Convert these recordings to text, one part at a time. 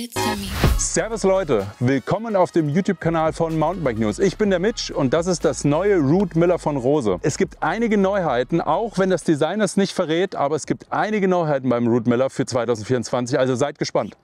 it's Sammy. Servus Leute, willkommen auf dem YouTube-Kanal von Mountainbike News. Ich bin der Mitch und das ist das neue Root Miller von Rose. Es gibt einige Neuheiten, auch wenn das Design es nicht verrät, aber es gibt einige Neuheiten beim Root Miller für 2024, also seid gespannt.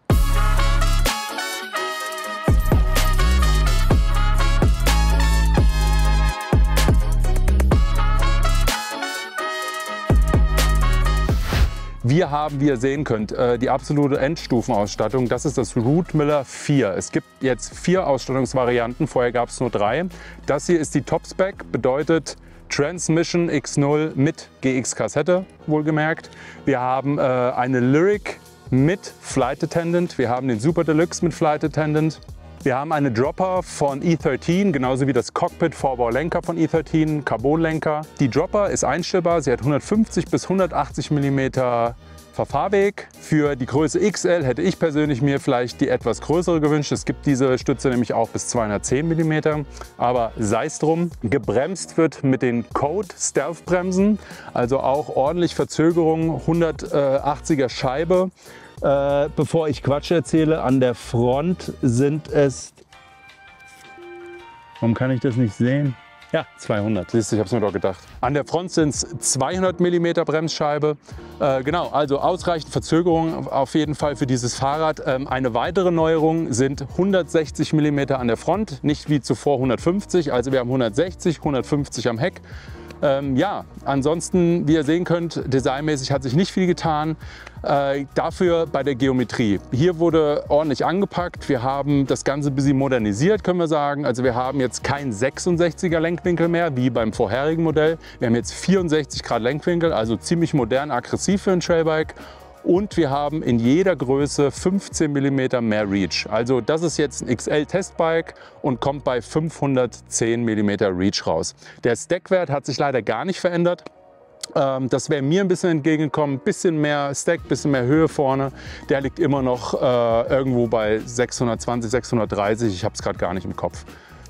Wir haben, wie ihr sehen könnt, die absolute Endstufenausstattung. Das ist das Root Miller 4. Es gibt jetzt 4 Ausstattungsvarianten, vorher gab es nur 3. Das hier ist die Top-Spec, bedeutet Transmission X0 mit GX-Kassette, wohlgemerkt. Wir haben eine Lyric mit Flight Attendant, wir haben den Super Deluxe mit Flight Attendant. Wir haben eine Dropper von E13, genauso wie das Cockpit Vorbaulenker von E13, Carbonlenker. Die Dropper ist einstellbar, sie hat 150 bis 180 mm Verfahrweg. Für die Größe XL hätte ich persönlich mir vielleicht die etwas größere gewünscht. Es gibt diese Stütze nämlich auch bis 210 mm, aber sei es drum. Gebremst wird mit den Code Stealth Bremsen, also auch ordentlich Verzögerung, 180er Scheibe. Bevor ich Quatsch erzähle, an der Front sind es, warum kann ich das nicht sehen? Ja, 200, siehst du, ich habe es mir doch gedacht. An der Front sind es 200 mm Bremsscheibe. Genau, also ausreichend Verzögerung auf jeden Fall für dieses Fahrrad. Eine weitere Neuerung sind 160 mm an der Front, nicht wie zuvor 150, also wir haben 160, 150 am Heck. Ja, ansonsten, wie ihr sehen könnt, designmäßig hat sich nicht viel getan. Dafür bei der Geometrie. Hier wurde ordentlich angepackt. Wir haben das Ganze ein bisschen modernisiert, können wir sagen. Also wir haben jetzt kein 66er Lenkwinkel mehr, wie beim vorherigen Modell. Wir haben jetzt 64 Grad Lenkwinkel, also ziemlich modern, aggressiv für ein Trailbike. Und wir haben in jeder Größe 15 mm mehr Reach. Also das ist jetzt ein XL-Testbike und kommt bei 510 mm Reach raus. Der Stackwert hat sich leider gar nicht verändert. Das wäre mir ein bisschen entgegengekommen. Bisschen mehr Stack, bisschen mehr Höhe vorne. Der liegt immer noch irgendwo bei 620, 630. Ich habe es gerade gar nicht im Kopf.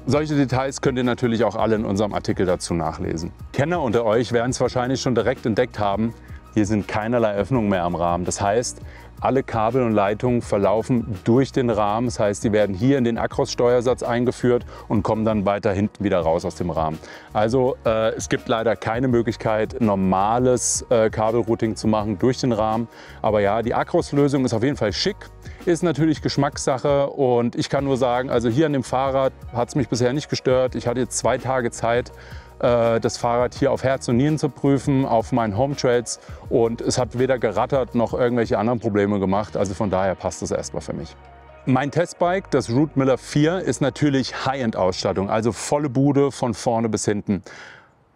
Solche Details könnt ihr natürlich auch alle in unserem Artikel dazu nachlesen. Kenner unter euch werden es wahrscheinlich schon direkt entdeckt haben. Hier sind keinerlei Öffnungen mehr am Rahmen. Das heißt, alle Kabel und Leitungen verlaufen durch den Rahmen. Das heißt, die werden hier in den Acros-Steuersatz eingeführt und kommen dann weiter hinten wieder raus aus dem Rahmen. Also es gibt leider keine Möglichkeit, normales Kabelrouting zu machen durch den Rahmen. Aber ja, die Acros-Lösung ist auf jeden Fall schick. Ist natürlich Geschmackssache und ich kann nur sagen, also hier an dem Fahrrad hat es mich bisher nicht gestört. Ich hatte jetzt 2 Tage Zeit, das Fahrrad hier auf Herz und Nieren zu prüfen, auf meinen Home Trails, und es hat weder gerattert noch irgendwelche anderen Probleme gemacht, also von daher passt es erstmal für mich. Mein Testbike, das Root Miller 4, ist natürlich High-End-Ausstattung, also volle Bude von vorne bis hinten.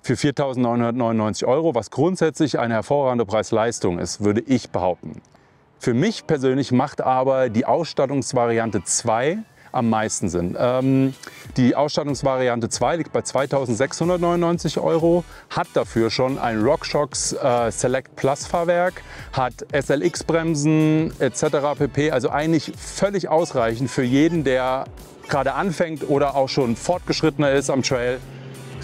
Für 4.999 €, was grundsätzlich eine hervorragende Preis-Leistung ist, würde ich behaupten. Für mich persönlich macht aber die Ausstattungsvariante 2 am meisten Sinn. Die Ausstattungsvariante 2 liegt bei 2.699 €, hat dafür schon ein RockShox Select Plus Fahrwerk, hat SLX Bremsen etc. pp. Also eigentlich völlig ausreichend für jeden, der gerade anfängt oder auch schon fortgeschrittener ist am Trail.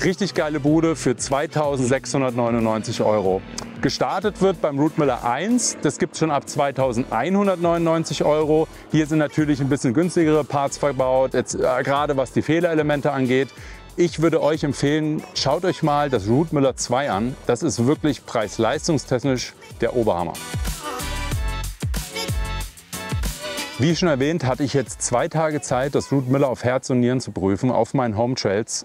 Richtig geile Bude für 2.699 €. Gestartet wird beim Root Miller 1, das gibt es schon ab 2.199 €. Hier sind natürlich ein bisschen günstigere Parts verbaut, jetzt, gerade was die Fehlerelemente angeht. Ich würde euch empfehlen, schaut euch mal das Root Miller 2 an. Das ist wirklich preis-leistungstechnisch der Oberhammer. Wie schon erwähnt, hatte ich jetzt 2 Tage Zeit, das Root Miller auf Herz und Nieren zu prüfen, auf meinen Home Trails.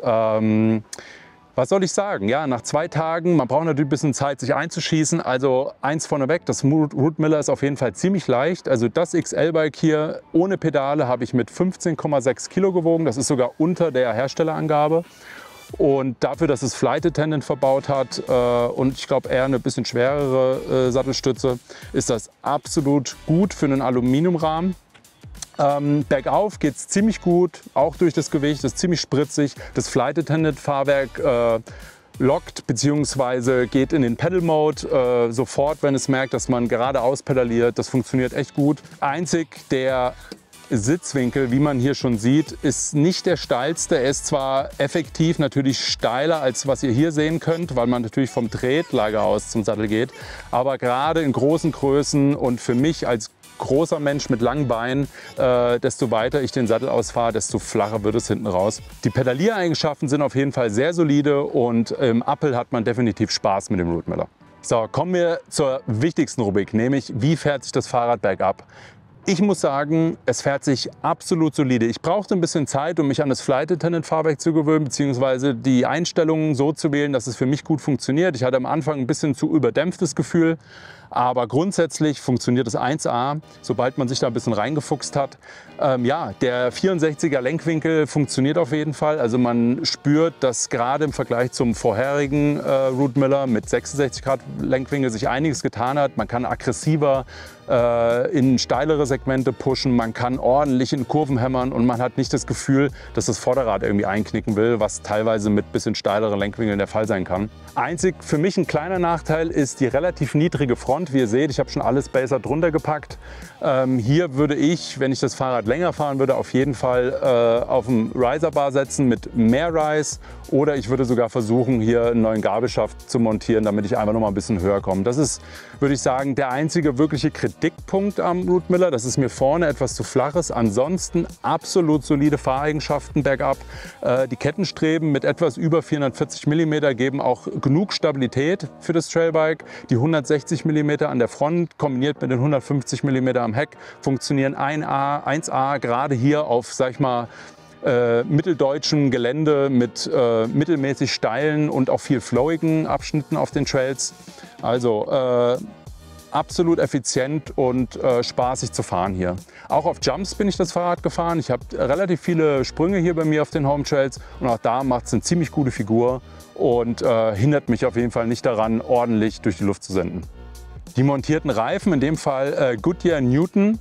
Was soll ich sagen? Ja, nach 2 Tagen, man braucht natürlich ein bisschen Zeit, sich einzuschießen. Also eins vorneweg, das Root Miller ist auf jeden Fall ziemlich leicht. Also das XL-Bike hier ohne Pedale habe ich mit 15,6 Kilo gewogen. Das ist sogar unter der Herstellerangabe. Und dafür, dass es Flight Attendant verbaut hat und ich glaube eher eine bisschen schwerere Sattelstütze, ist das absolut gut für einen Aluminiumrahmen. Bergauf geht es ziemlich gut, auch durch das Gewicht, das ist ziemlich spritzig. Das Flight Attendant Fahrwerk lockt bzw. geht in den Pedal Mode sofort, wenn es merkt, dass man geradeaus pedaliert. Das funktioniert echt gut. Einzig der Sitzwinkel, wie man hier schon sieht, ist nicht der steilste. Er ist zwar effektiv natürlich steiler, als was ihr hier sehen könnt, weil man natürlich vom Tretlager aus zum Sattel geht, aber gerade in großen Größen und für mich als großer Mensch mit langen Beinen, desto weiter ich den Sattel ausfahre, desto flacher wird es hinten raus. Die Pedaliereigenschaften sind auf jeden Fall sehr solide und im Uphill hat man definitiv Spaß mit dem Root Miller. So, kommen wir zur wichtigsten Rubrik, nämlich wie fährt sich das Fahrrad bergab? Ich muss sagen, es fährt sich absolut solide. Ich brauchte ein bisschen Zeit, um mich an das Flight Attendant Fahrwerk zu gewöhnen, beziehungsweise die Einstellungen so zu wählen, dass es für mich gut funktioniert. Ich hatte am Anfang ein bisschen zu überdämpftes Gefühl, aber grundsätzlich funktioniert es 1A, sobald man sich da ein bisschen reingefuchst hat. Ja, der 64er Lenkwinkel funktioniert auf jeden Fall. Also man spürt, dass gerade im Vergleich zum vorherigen Root Miller mit 66 Grad Lenkwinkel sich einiges getan hat. Man kann aggressiver in steilere Segmente pushen, man kann ordentlich in Kurven hämmern und man hat nicht das Gefühl, dass das Vorderrad irgendwie einknicken will, was teilweise mit bisschen steileren Lenkwinkeln der Fall sein kann. Einzig für mich ein kleiner Nachteil ist die relativ niedrige Front. Wie ihr seht, ich habe schon alle Spacer drunter gepackt. Hier würde ich, wenn ich das Fahrrad länger fahren würde, auf jeden Fall auf dem Riser-Bar setzen mit mehr Rise, oder ich würde sogar versuchen, hier einen neuen Gabelschaft zu montieren, damit ich einfach noch mal ein bisschen höher komme. Das ist, würde ich sagen, der einzige wirkliche Kritikpunkt am Root Miller. Das ist mir vorne etwas zu flaches. Ansonsten absolut solide Fahreigenschaften bergab. Die Kettenstreben mit etwas über 440 mm geben auch genug Stabilität für das Trailbike. Die 160 mm an der Front kombiniert mit den 150 mm am Heck funktionieren 1A, gerade hier auf, sag ich mal, mitteldeutschem Gelände mit mittelmäßig steilen und auch viel flowigen Abschnitten auf den Trails. Also absolut effizient und spaßig zu fahren hier. Auch auf Jumps bin ich das Fahrrad gefahren. Ich habe relativ viele Sprünge hier bei mir auf den Home Trails und auch da macht es eine ziemlich gute Figur und hindert mich auf jeden Fall nicht daran, ordentlich durch die Luft zu senden. Die montierten Reifen, in dem Fall Goodyear Newton,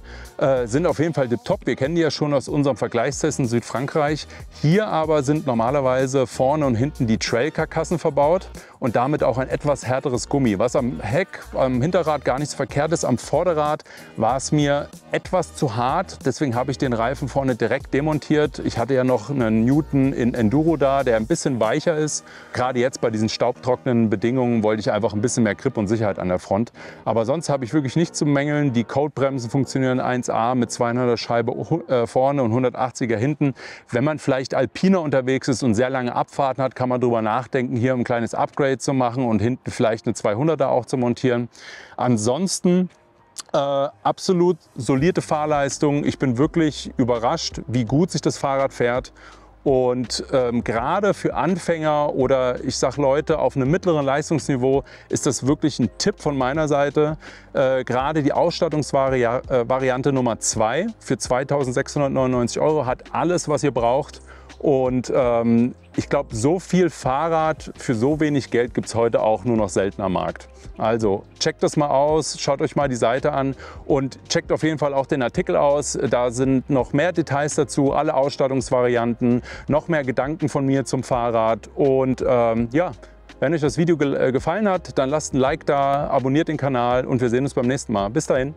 sind auf jeden Fall tipptopp. Wir kennen die ja schon aus unserem Vergleichstest in Südfrankreich. Hier aber sind normalerweise vorne und hinten die Trail-Karkassen verbaut und damit auch ein etwas härteres Gummi. Was am Heck, am Hinterrad gar nicht so verkehrt ist, am Vorderrad war es mir etwas zu hart. Deswegen habe ich den Reifen vorne direkt demontiert. Ich hatte ja noch einen Newton in Enduro da, der ein bisschen weicher ist. Gerade jetzt bei diesen staubtrockenen Bedingungen wollte ich einfach ein bisschen mehr Grip und Sicherheit an der Front. Aber sonst habe ich wirklich nichts zu mängeln. Die Codebremsen funktionieren 1A mit 200er Scheibe vorne und 180er hinten. Wenn man vielleicht alpiner unterwegs ist und sehr lange Abfahrten hat, kann man darüber nachdenken, hier ein kleines Upgrade zu machen und hinten vielleicht eine 200er auch zu montieren. Ansonsten absolut solide Fahrleistung. Ich bin wirklich überrascht, wie gut sich das Fahrrad fährt. Und gerade für Anfänger oder ich sage Leute auf einem mittleren Leistungsniveau ist das wirklich ein Tipp von meiner Seite. Gerade die Ausstattungsvariante Nummer 2 für 2.699 € hat alles, was ihr braucht. Und ich glaube, so viel Fahrrad für so wenig Geld gibt es heute auch nur noch selten am Markt. Also checkt das mal aus, schaut euch mal die Seite an und checkt auf jeden Fall auch den Artikel aus. Da sind noch mehr Details dazu, alle Ausstattungsvarianten, noch mehr Gedanken von mir zum Fahrrad. Und ja, wenn euch das Video gefallen hat, dann lasst ein Like da, abonniert den Kanal und wir sehen uns beim nächsten Mal. Bis dahin.